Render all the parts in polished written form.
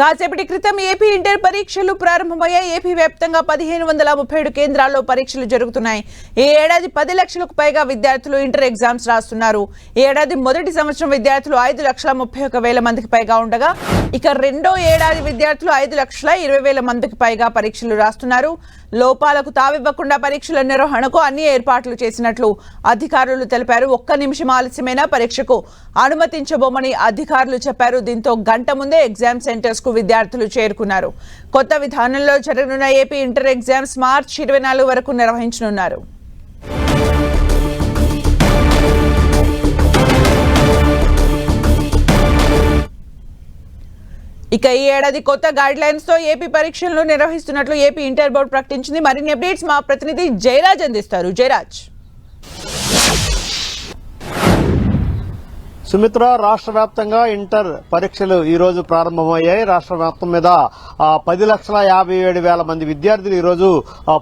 కాసేపటి క్రితం AP inter పరీక్షలు ప్రారంభమయ్యాయి. ఏపీ వ్యాప్తంగా 1537 కేంద్రాల్లో పరీక్షలు జరుగుతున్నాయి. ఈ ఏడాది 10 లక్షలకు పైగా విద్యార్థులు ఇంటర్ ఎగ్జామ్స్ రాస్తున్నారు. ఈ ఏడాది మొదటి సంవత్సరం విద్యార్థులు 5,31,000 మందికి పైగా ఉండగా, ఇక రెండో ఏడాది విద్యార్థులు 5,20,000 మందికి పైగా పరీక్షలు రాస్తున్నారు. లోపాలకు తావివ్వకుండా పరీక్షల నిర్వహణకు అన్ని ఏర్పాట్లు చేసినట్లు అధికారులు తెలిపారు. ఒక్క నిమిషం ఆలస్యమైన పరీక్షకు అనుమతించబోమని అధికారులు చెప్పారు. దీంతో గంట ముందే ఎగ్జామ్ సెంటర్స్ కు విద్యార్థులు చేరుకున్నారు. కొత్త విధానంలో జరగనున్న ఏపీ ఇంటర్ ఎగ్జామ్స్ మార్చి 24 వరకు నిర్వహించనున్నారు. ఇక ఈ ఏడాది కొత్త గైడ్ లైన్స్ తో ఏపీ పరీక్షలను నిర్వహిస్తున్నట్లు ఏపీ ఇంటర్ బోర్డు ప్రకటించింది. మరిన్ని అప్డేట్స్ మా ప్రతినిధి జయరాజ్ అందిస్తారు. జయరాజ్. సుమిత్ర, రాష్ట్ర వ్యాప్తంగా ఇంటర్ పరీక్షలు ఈ రోజు ప్రారంభమయ్యాయి. రాష్ట్ర వ్యాప్తం మీద 10,57,000 మంది విద్యార్థులు ఈ రోజు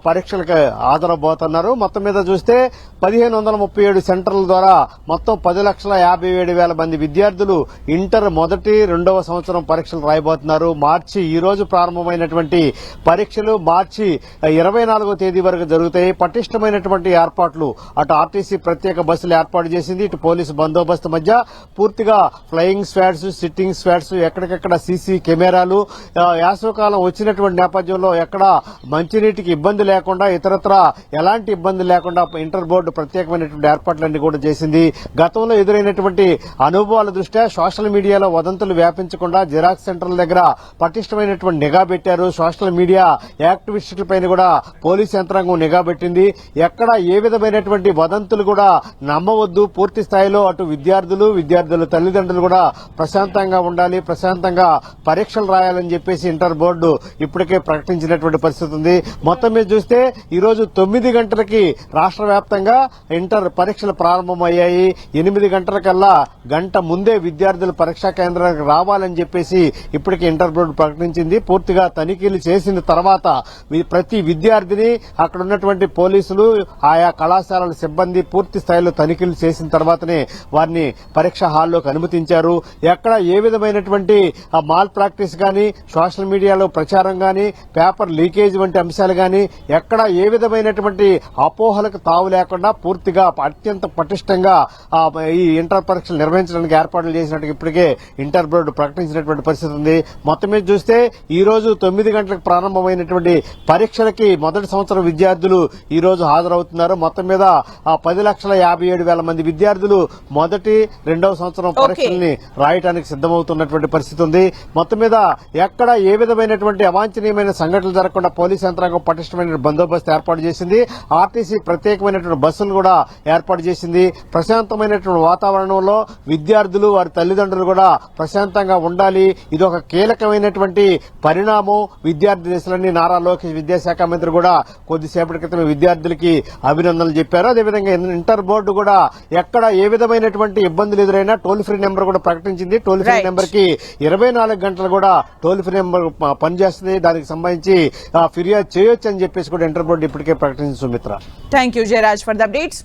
పరీక్షలకు హాజరబోతున్నారు. మొత్తం మీద చూస్తే 1,537 సెంటర్ల ద్వారా మొత్తం 10,57,000 మంది విద్యార్థులు ఇంటర్ మొదటి రెండవ సంవత్సరం పరీక్షలు రాయబోతున్నారు. మార్చి ఈ రోజు ప్రారంభమైనటువంటి పరీక్షలు మార్చి 24వ తేదీ వరకు జరుగుతాయి. పటిష్టమైనటువంటి ఏర్పాట్లు, అటు ఆర్టీసీ ప్రత్యేక బస్సులు ఏర్పాటు చేసింది, ఇటు పోలీసు బందోబస్తు మధ్య పూర్తిగా ఫ్లయింగ్ స్క్వాడ్స్, సిట్టింగ్ స్క్వాడ్స్, ఎక్కడికెక్కడ సీసీ కెమెరాలు. వేసవికాలం వచ్చినటువంటి నేపథ్యంలో ఎక్కడ మంచినీటికి ఇబ్బంది లేకుండా, ఇతరత్ర ఎలాంటి ఇబ్బంది లేకుండా ఇంటర్ బోర్డు ప్రత్యేకమైనటువంటి ఏర్పాట్లన్నీ కూడా చేసింది. గతంలో ఎదురైనటువంటి అనుభవాల దృష్ట్యా సోషల్ మీడియాలో వదంతులు వ్యాపించకుండా జిరాక్స్ సెంటర్ల దగ్గర పటిష్టమైనటువంటి నిఘా పెట్టారు. సోషల్ మీడియా యాక్టివిస్టులపైన కూడా పోలీసు యంత్రాంగం నిఘా పెట్టింది. ఎక్కడ ఏ విధమైనటువంటి వదంతులు కూడా నమ్మవద్దు. పూర్తి స్థాయిలో అటు విద్యార్థుల తల్లిదండ్రులు కూడా ప్రశాంతంగా ఉండాలి, ప్రశాంతంగా పరీక్షలు రాయాలని చెప్పేసి ఇంటర్ బోర్డు ఇప్పటికే ప్రకటించినటువంటి పరిస్థితి ఉంది. మొత్తం మీద చూస్తే ఈ రోజు 9 గంటలకి రాష్ట్ర వ్యాప్తంగా ఇంటర్ పరీక్షలు ప్రారంభమయ్యాయి. 8 గంటలకల్లా గంట ముందే విద్యార్థులు పరీక్షా కేంద్రానికి రావాలని చెప్పేసి ఇప్పటికే ఇంటర్ బోర్డు ప్రకటించింది. పూర్తిగా తనిఖీలు చేసిన తర్వాత ప్రతి విద్యార్థిని అక్కడ ఉన్నటువంటి పోలీసులు, ఆయా కళాశాలల సిబ్బంది పూర్తి స్థాయిలో తనిఖీలు చేసిన తర్వాతనే వారిని పరీక్ష హాల్లోకి అనుమతించారు. ఎక్కడ ఏ విధమైనటువంటి మాల్ ప్రాక్టీస్ గాని, సోషల్ మీడియాలో ప్రచారం గాని, పేపర్ లీకేజ్ వంటి అంశాలు గాని, ఎక్కడ ఏ విధమైనటువంటి అపోహలకు తావు లేకుండా పూర్తిగా అత్యంత పటిష్టంగా ఈ ఇంటర్ పరీక్షలు నిర్వహించడానికి ఏర్పాట్లు చేసినట్టు ఇప్పటికే ఇంటర్ బోర్డు ప్రకటించినటువంటి పరిస్థితి ఉంది. మొత్తం మీద చూస్తే ఈ రోజు 9 గంటలకు ప్రారంభమైనటువంటి పరీక్షలకి మొదటి సంవత్సరం విద్యార్థులు ఈ రోజు హాజరవుతున్నారు. మొత్తం మీద 10,57,000 మంది విద్యార్థులు మొదటి రెండవ సంవత్సరం పరీక్షల్ని రాయడానికి సిద్దమవుతున్నటువంటి పరిస్థితి ఉంది. మొత్తం మీద ఎక్కడ ఏ విధమైనటువంటి అవాంఛనీయమైన సంఘటనలు జరగకుండా పోలీసు యంత్రాంగం పటిష్టమైన బందోబస్తు ఏర్పాటు చేసింది. ఆర్టీసీ ప్రత్యేకమైనటువంటి బస్సులు కూడా ఏర్పాటు చేసింది. ప్రశాంతమైనటువంటి వాతావరణంలో విద్యార్థులు, వారి తల్లిదండ్రులు కూడా ప్రశాంతంగా ఉండాలి. ఇది ఒక కీలకమైనటువంటి పరిణామం. విద్యార్థి దశలన్నీ నారా లోకేష్ విద్యాశాఖ మంత్రి కూడా కొద్దిసేపటి క్రితం విద్యార్థులకి అభినందనలు చెప్పారు. అదేవిధంగా ఇంటర్ బోర్డు కూడా ఎక్కడ ఏ విధమైనటువంటి ఇబ్బందులు ఎదురైనా టోల్ ఫ్రీ నెంబర్ కూడా ప్రకటించింది. టోల్ ఫ్రీ నెంబర్ కి 24 గంటలు కూడా టోల్ ఫ్రీ నెంబర్ పనిచేస్తుంది. దానికి సంబంధించి ఫిర్యాదు చేయొచ్చు అని చెప్పేసి కూడా ఇంటర్ బోర్డు ఇప్పటికే ప్రకటించింది. Sumitra, thank you Jayaraj for the updates.